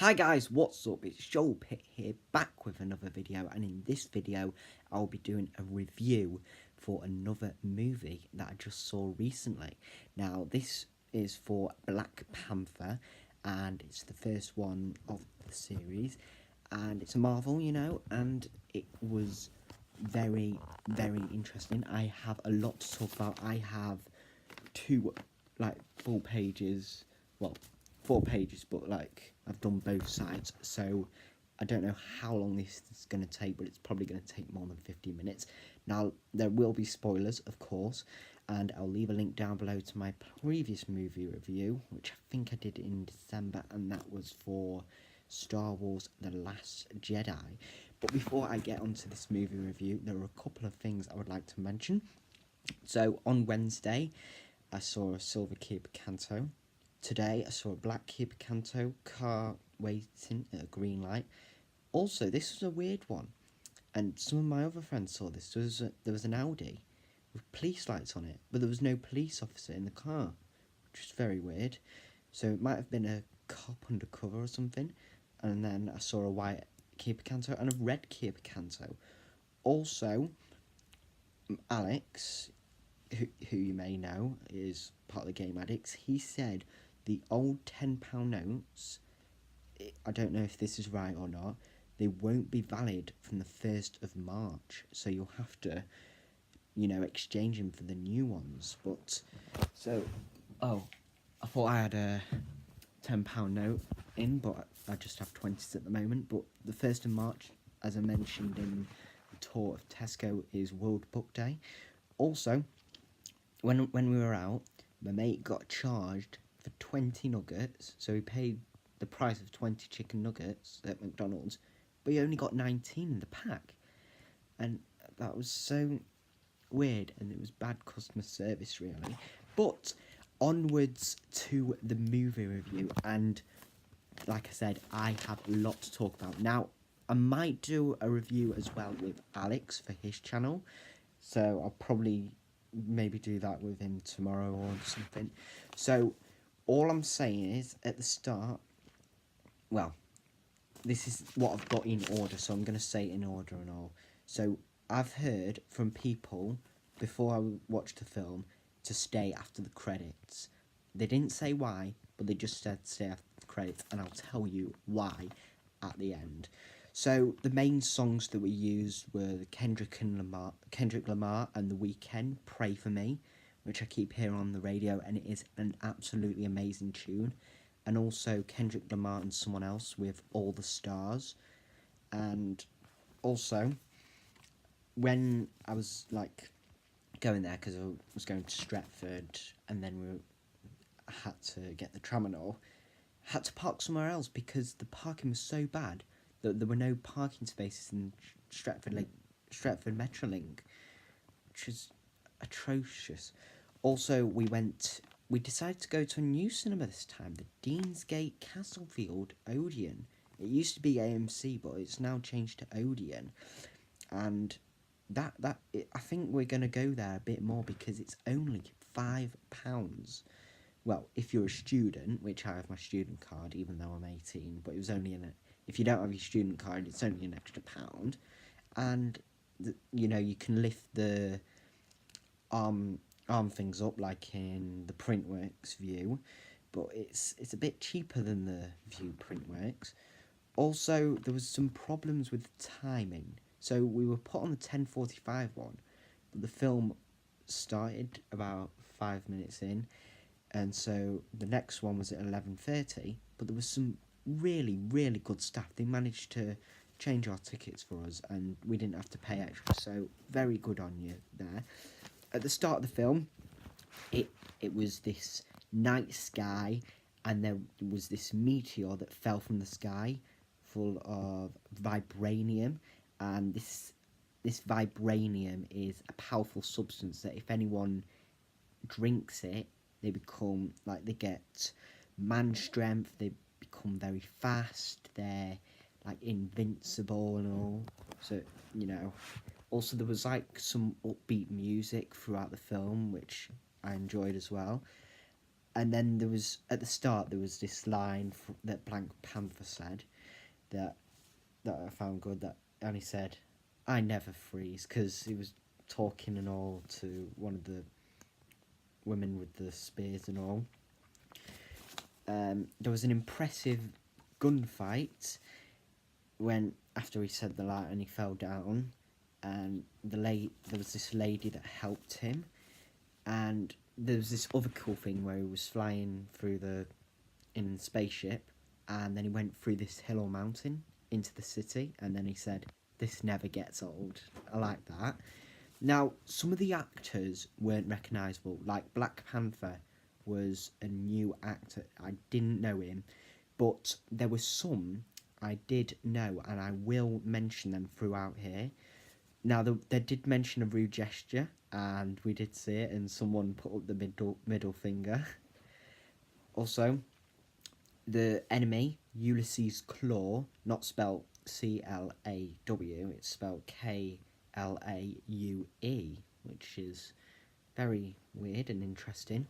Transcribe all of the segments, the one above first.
Hi guys, what's up? It's Joel Pitt here, back with another video, and in this video I'll be doing a review for another movie that I just saw recently. Now this is for Black Panther, and it's the first one of the series, and it's a Marvel, and it was very interesting. I have a lot to talk about. I have two full pages, well, 4 pages, but I've done both sides, so I don't know how long this is going to take, but it's probably going to take more than 15 minutes. Now, there will be spoilers, of course, and I'll leave a link down below to my previous movie review, which I think I did in December, and that was for Star Wars The Last Jedi. But before I get onto this movie review, there are a couple of things I would like to mention. So, on Wednesday, I saw a silver Kia Picanto. Today, I saw a black Kia Picanto car waiting at a green light. Also, this was a weird one, and some of my other friends saw this. There was an Audi with police lights on it, but there was no police officer in the car, which was very weird. So it might have been a cop undercover or something. And then I saw a white Kia Picanto and a red Kia Picanto. Also, Alex, who you may know is part of the Game Addicts, he said the old £10 notes, I don't know if this is right or not, they won't be valid from the 1st of March, so you'll have to, exchange them for the new ones. But, I thought I had a £10 note in, but I just have 20s at the moment. But the 1st of March, as I mentioned in the tour of Tesco, is World Book Day. Also, when we were out, my mate got charged for 20 nuggets, so he paid the price of 20 chicken nuggets at McDonald's, but he only got 19 in the pack, and that was so weird, and it was bad customer service, really. But onwards to the movie review, and like I said, I have a lot to talk about. Now, I might do a review as well with Alex for his channel, so I'll probably maybe do that with him tomorrow or something. So all I'm saying is, at the start, well, this is what I've got in order, so I'm going to say it in order and all. So I've heard from people before I watched the film to stay after the credits. They didn't say why, but they just said stay after the credits, and I'll tell you why at the end. So the main songs that we used were Kendrick Lamar and The Weeknd, Pray For Me, which I keep hearing on the radio, and it is an absolutely amazing tune. And also Kendrick Lamar and someone else with All the Stars. And also, when I was going there, because I was going to Stretford, and then I had to get the tram and all, I had to park somewhere else because the parking was so bad that there were no parking spaces in Stretford Metrolink, which is atrocious. Also, we decided to go to a new cinema this time, the Deansgate Castlefield Odeon. It used to be AMC, but it's now changed to Odeon, and I think we're going to go there a bit more because it's only £5. Well, if you're a student, which I have my student card, even though I'm 18, but it was only if you don't have your student card, it's only an extra £1, and you can lift the arm things up like in the Printworks view, but it's a bit cheaper than the View Printworks. Also, there was some problems with timing, so we were put on the 10:45 one, but the film started about 5 minutes in, and so the next one was at 11:30, but there was some really good staff. They managed to change our tickets for us, and we didn't have to pay extra, so very good on you there. At the start of the film, it was this night sky, and there was this meteor that fell from the sky full of vibranium, and this vibranium is a powerful substance that if anyone drinks it, they become they get man strength, they become very fast, they're invincible and all. So also there was some upbeat music throughout the film, which I enjoyed as well. And then there was, at the start, there was this line that Black Panther said that I found good. And he said, "I never freeze," because he was talking and all to one of the women with the spears and all. There was an impressive gunfight when after he said the line and he fell down, and there was this lady that helped him, and there was this other cool thing where he was flying through in spaceship, and then he went through this hill or mountain into the city, and then he said, "This never gets old." I like that. Now, some of the actors weren't recognisable. Like Black Panther was a new actor. I didn't know him, but there were some I did know, and I will mention them throughout here. Now, they did mention a rude gesture, and we did see it, and someone put up the middle finger. Also, the enemy, Ulysses Claw, not spelled Claw, it's spelled Klaue, which is very weird and interesting.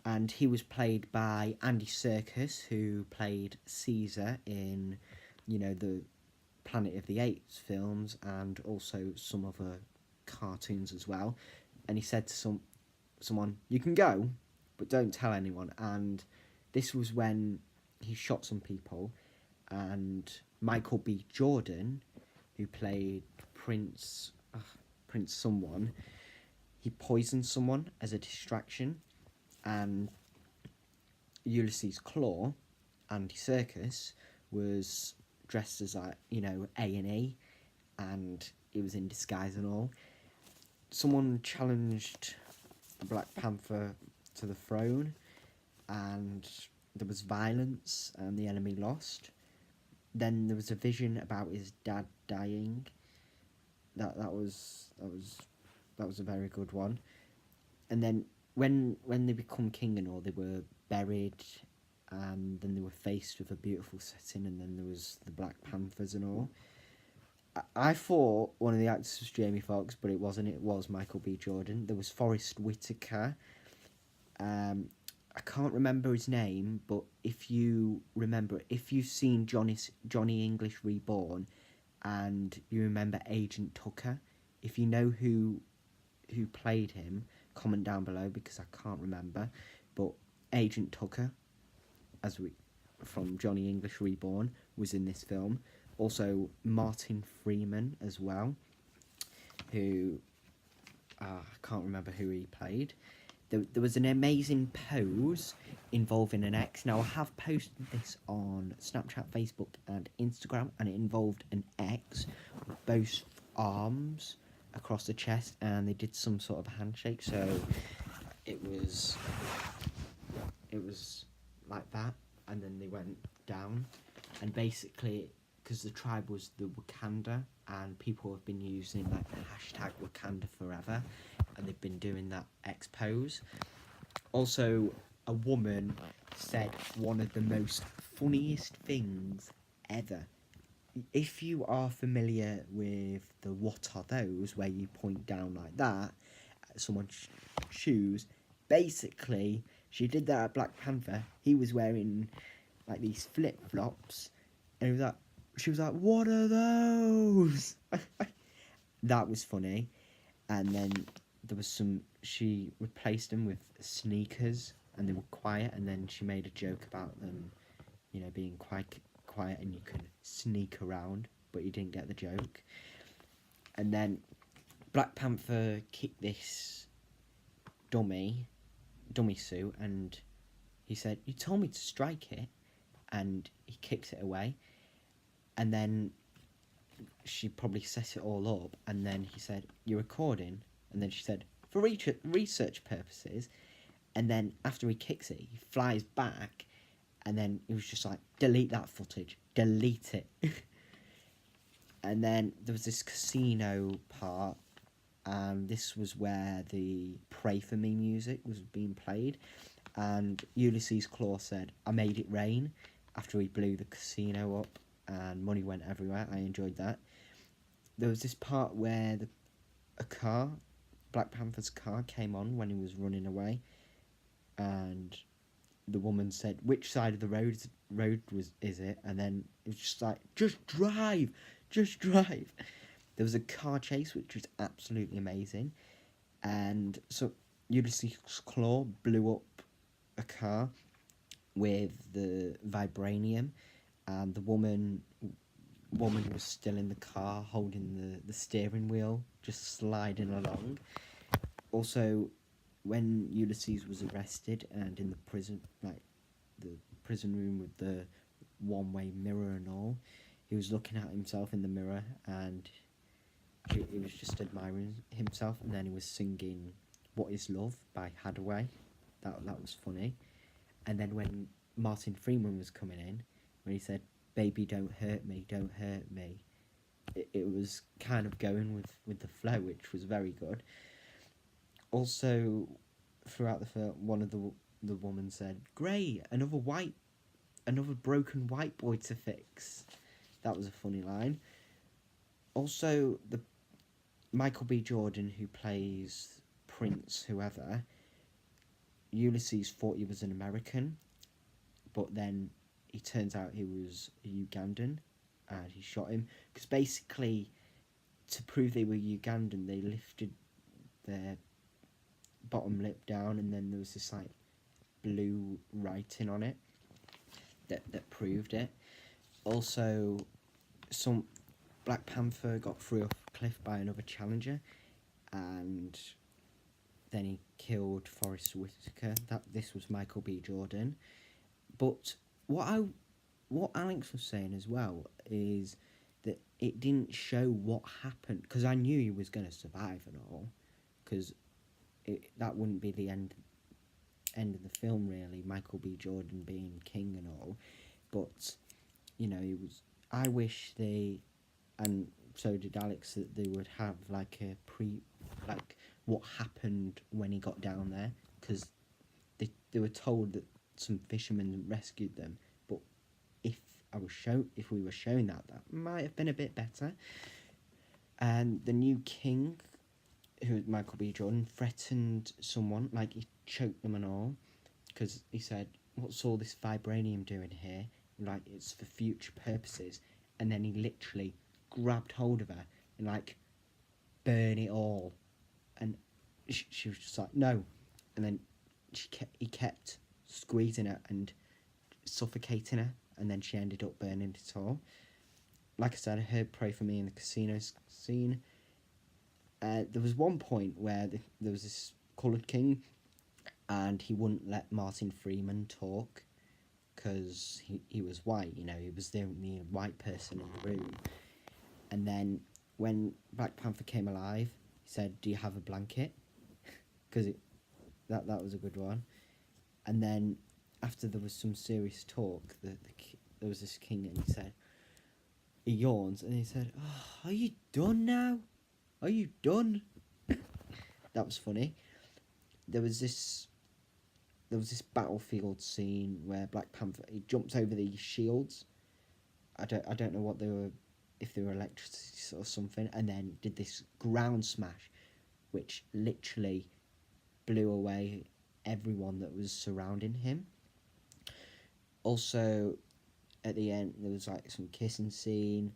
And he was played by Andy Serkis, who played Caesar in, the Planet of the Apes films and also some other cartoons as well. And he said to someone, "You can go, but don't tell anyone." And this was when he shot some people, and Michael B. Jordan, who played Prince someone, he poisoned someone as a distraction, and Ulysses Claw, Andy Serkis, was dressed as A&E, and he was in disguise and all. Someone challenged the Black Panther to the throne, and there was violence, and the enemy lost. Then there was a vision about his dad dying. That was a very good one. And then when they become king and all, they were buried, and then they were faced with a beautiful setting, and then there was the Black Panthers and all. I thought one of the actors was Jamie Foxx, but it wasn't. It was Michael B. Jordan. There was Forrest Whitaker. I can't remember his name, but if you've seen Johnny English Reborn, and you remember Agent Tucker, if you know who played him, comment down below because I can't remember. But Agent Tucker, from Johnny English Reborn, was in this film. Also Martin Freeman as well, who I can't remember who he played. There was an amazing pose involving an X. Now, I have posted this on Snapchat, Facebook, and Instagram, and it involved an X with both arms across the chest, and they did some sort of handshake. So it was like that, and then they went down, and basically, because the tribe was the Wakanda, and people have been using like the hashtag Wakanda forever, and they've been doing that X pose. Also, a woman said one of the most funniest things ever. If you are familiar with the "what are those," where you point down like that at someone's shoes, basically she did that at Black Panther. He was wearing like these flip-flops, and she was like, "What are those?" That was funny. And then there was she replaced them with sneakers, and they were quiet, and then she made a joke about them, being quite quiet, and you could sneak around, but you didn't get the joke. And then Black Panther kicked this dummy suit, and he said, "You told me to strike it," and he kicks it away. And then she probably set it all up, and then he said, "You're recording?" And then she said, "For research purposes." And then after he kicks it, he flies back, and then he was just like, "Delete that footage, delete it." And then there was this casino part, and this was where the Pray For Me music was being played, and Ulysses Claw said, "I made it rain," after he blew the casino up, and money went everywhere. I enjoyed that. There was this part where Black Panther's car came on when he was running away, and the woman said, "Which side of the road is it?" And then it was just like, "Just drive, just drive." There was a car chase which was absolutely amazing, and so Ulysses Claw blew up a car with the vibranium, and the woman was still in the car holding the steering wheel, just sliding along. Also, when Ulysses was arrested and in the prison, like the prison room with the one-way mirror and all, he was looking at himself in the mirror, and he was just admiring himself, and then he was singing "What Is Love" by Hadaway. That was funny. And then when Martin Freeman was coming in, when he said, "Baby, don't hurt me, don't hurt me," it was kind of going with the flow, which was very good. Also, throughout the film, one of the woman said, "Great, another broken white boy to fix." That was a funny line. Also, the Michael B. Jordan, who plays Prince, whoever, Ulysses thought he was an American, but then he turns out he was a Ugandan, and he shot him because basically, to prove they were Ugandan, they lifted their bottom lip down, and then there was this like blue writing on it that proved it. Also, some Black Panther got thrown off a cliff by another challenger, and then he killed Forrest Whitaker. This was Michael B. Jordan. But what Alex was saying as well is that it didn't show what happened, because I knew he was going to survive and all, because that wouldn't be the end of the film really, Michael B. Jordan being king and all. But it was. I wish they, and so did Alex, that they would have like a what happened when he got down there, because they were told that some fishermen rescued them, but if we were shown that might have been a bit better. And the new king, who was Michael B. Jordan, threatened someone, like he choked them and all, because he said, "What's all this vibranium doing here? Like, it's for future purposes." And then he literally grabbed hold of her and like, "Burn it all." And she was just like, "No." And then he kept squeezing her and suffocating her, and then she ended up burning it all. Like I said, I heard "Pray for Me" in the casino scene. There was one point where there was this coloured king, and he wouldn't let Martin Freeman talk because he was white. He was the only white person in the room. And then when Black Panther came alive, he said, "Do you have a blanket?" Because that was a good one. And then after there was some serious talk, there was this king, and he yawns, and he said, "Oh, are you done now? Are you done?" That was funny. There was this battlefield scene where Black Panther, he jumped over these shields. I don't know what they were, if they were electricity or something, and then did this ground smash, which literally blew away everyone that was surrounding him. Also, at the end, there was like some kissing scene,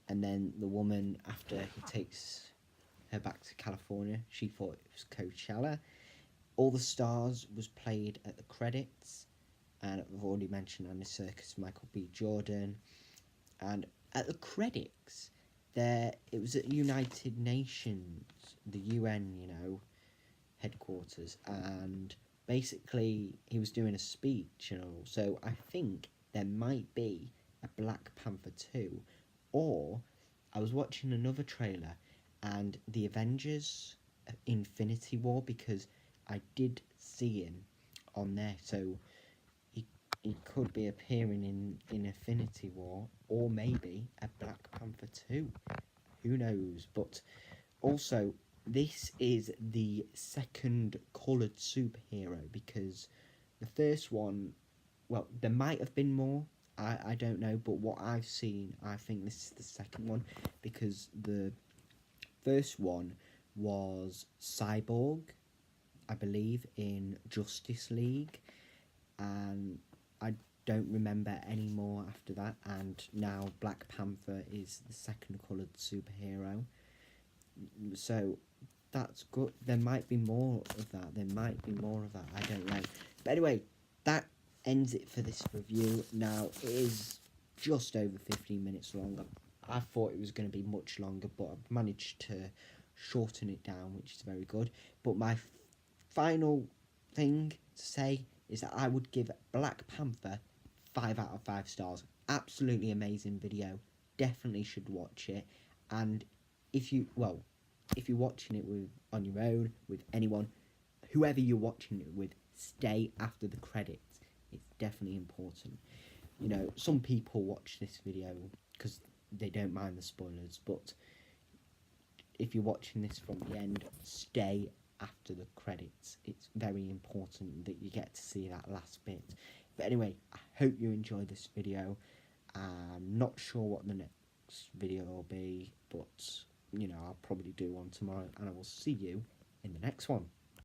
and then the woman, after he takes her back to California, she thought it was Coachella. All the Stars was played at the credits, and I've already mentioned Andy Serkis, Michael B. Jordan, and at the credits, it was at United Nations, the UN, headquarters, and basically he was doing a speech and all. So I think there might be a Black Panther 2, or I was watching another trailer, and the Avengers Infinity War, because I did see him on there, so he could be appearing in Infinity War, or maybe a Black Panther 2. Who knows? But also, this is the second coloured superhero, because the first one, well, there might have been more, I don't know, but what I've seen, I think this is the second one, because the first one was Cyborg, I believe, in Justice League, and I don't remember any more after that. And now Black Panther is the second coloured superhero, so that's good. There might be more of that. I don't know. But anyway, that ends it for this review. Now, it is just over 15 minutes long. I thought it was going to be much longer, but I've managed to shorten it down, which is very good. But my final thing to say is that I would give Black Panther 5 out of 5 stars. Absolutely amazing video. Definitely should watch it. And if you're watching it on your own, with anyone, whoever you're watching it with, stay after the credits. It's definitely important. You know, some people watch this video because they don't mind the spoilers, but if you're watching this from the end, stay after the credits. It's very important that you get to see that last bit. But anyway, I hope you enjoyed this video. I'm not sure what the next video will be, but you know, I'll probably do one tomorrow, and I will see you in the next one.